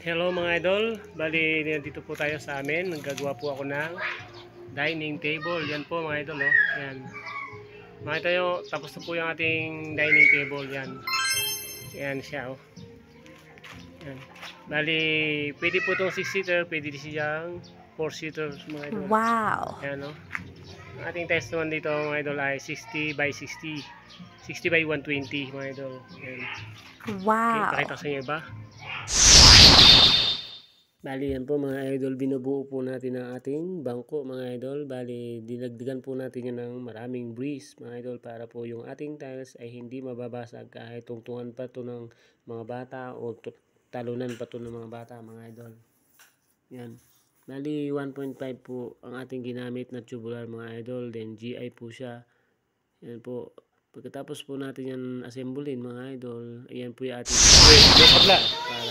Hello mga idol, bali dito po tayo sa amin. Naggagawa po ako ng dining table. Yan po mga idol, oh. Yan. Makita nyo, tapos na po yung ating dining table. Yan. Yan siya, oh. Yan. Bali, pwede po itong 6-seater, pwede din siyang 4-seater mga idol. Wow! Yan, oh. Ang ating test naman dito mga idol ay 60 by 60. 60 by 120 mga idol. Yan. Wow! Okay, pakita ko sa inyo ba? Bali yan po mga idol, binubuo po natin ang ating bangko mga idol. Bali dinagdagan po natin yan ng maraming breeze mga idol para po yung ating tiles ay hindi mababasag kahit tungtungan pa to ng mga bata o talunan pa to ng mga bata mga idol. Yan. Bali 1.5 po ang ating ginamit na tubular mga idol, then GI po siya. Yan po. Pagkatapos po natin yan assemblein mga idol, ayan po yung ating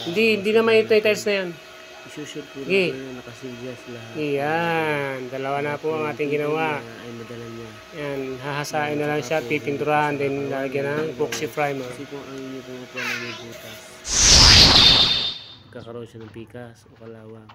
hindi naman ito tiles na yan. Isushoot po natin na nakasilyas lahat. Iyan, dalawa na po ang ating ginawa. Ay madala niya. Yan, hahasain na lang siya, pipinturahan, then lalagyan ng epoxy primer. Kasi kung ang inyo po po na may butas, kakaroon siya ng pikas o kalawang.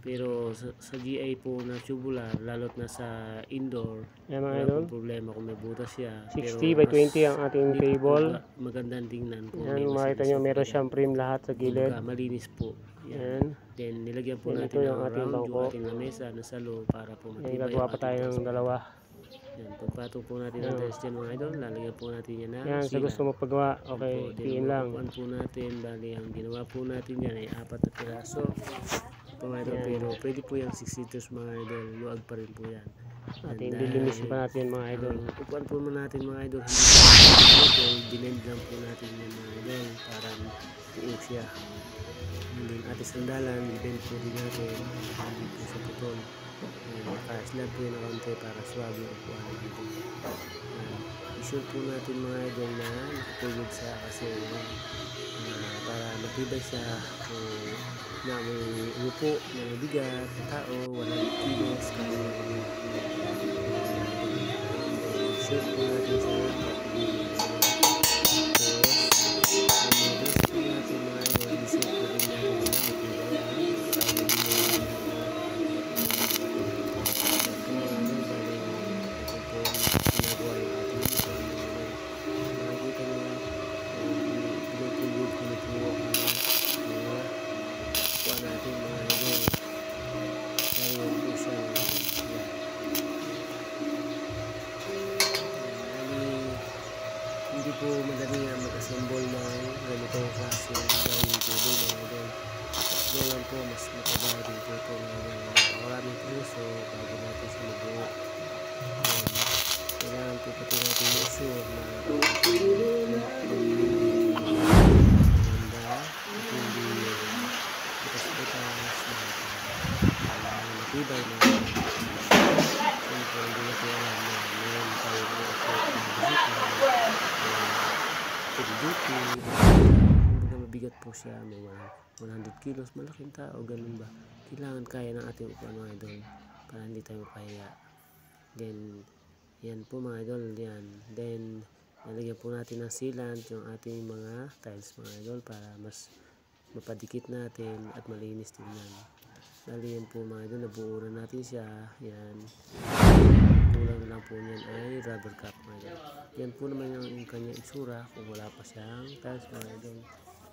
Pero sa GI po na tubular, lalot na sa indoor, wala pong problema kung may butas siya. 60 by 20 ang ating table. Magandang tingnan po. Yan, makita nyo, meron siyang frame lahat sa gilid. Malinis po. Yan. Then nilagyan po natin ng round yung ating lamesa na salo para po matibay. Yan, gagawa pa tayo ng dalawa. Yan, pagpatong po natin ang test dyan mga idol, lalagyan po natin yan ng yan, sa gusto mo paggawa, okay, piin lang. Then po natin, bali ang ginawa po natin yan ay 4 na piraso. Mga idol, pero pwede po yung 6 liters mga idol, luag pa rin po yan. Ating dilinisin pa natin mga idol. Upuan po natin mga idol, hindi po dinend lang po natin yung mga idol para buo siya. And then ating sandalan, i-bend po din natin hindi po sa putol. Naka-slab po yung kaunti para swab yung upuan dito. I-sure po natin mga idol na nakatulog siya kasi para matibay siya na may upo na mabigat, tao, walang kilos, i-sure po natin siya hindi po madali na mag-assemble ng ganitong klase dining table mga idol. Kaya lang po mas matabaho din po ito na napakaraming puso bago natin siya mabuo. Kailangan po pati natin i-assure na maganda at hindi butas-butas matibay na siyempre hindi natin alam na meron tayo kumbaga mabigat po siya, may 100 kilos, malaking tao, ganun ba? Kailangan kaya ng ating upuan mga idol para hindi tayo mapahiya. Then yan po mga idol, yan. Then nalagyan po natin ng sealant yung ating mga tiles mga idol para mas mapadikit natin at malinis tingnan. Bali yan po mga idol, nabuo na natin siya. Yan, kulang na lang po niyan ay rubber cap mga idol. Yan po naman yung kanyang itsura kung wala pa siyang tiles mga idol.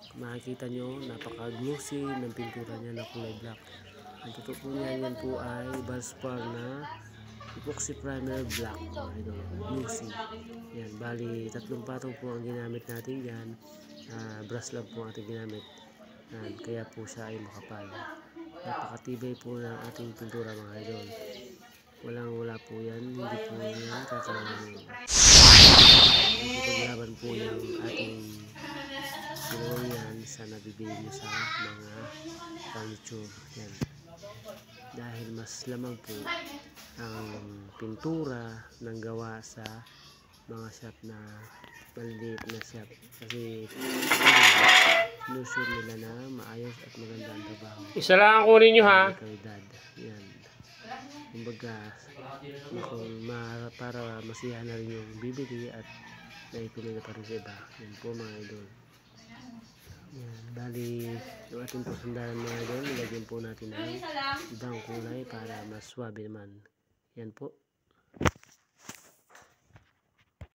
Kung makikita nyo, napaka-glossy ng pintura niya na kulay black. Ang totoo po niya, yan po ay Valspar na epoxy primer black mga idol, glossy. Yan, bali 3 patong po ang ginamit natin yan. Brush lang po ang ating ginamit. Yan, kaya po siya ay makapal. Napakatibay po ng ating pintura mga idol. Wala po yan, hindi po yan kakaroon. Paglaban po yung ating ginawa yan sa nabibili nyo sa mga furniture. Yan. Dahil mas lamang po ang pintura ng gawa sa mga shop na maliliit na shop. Kasi sinusure nila na maayos at maganda ang trabaho. Isa lang ang kunin nyo ha. Yan. Kumbaga, para masiyahan na rin yung bibili at naipili na pa rin sa iba. Yan po mga idol. Yan, Bali, yung ating po sandalan mga idol, nilagyan po natin ng ibang kulay para mas swabe naman. Yan po.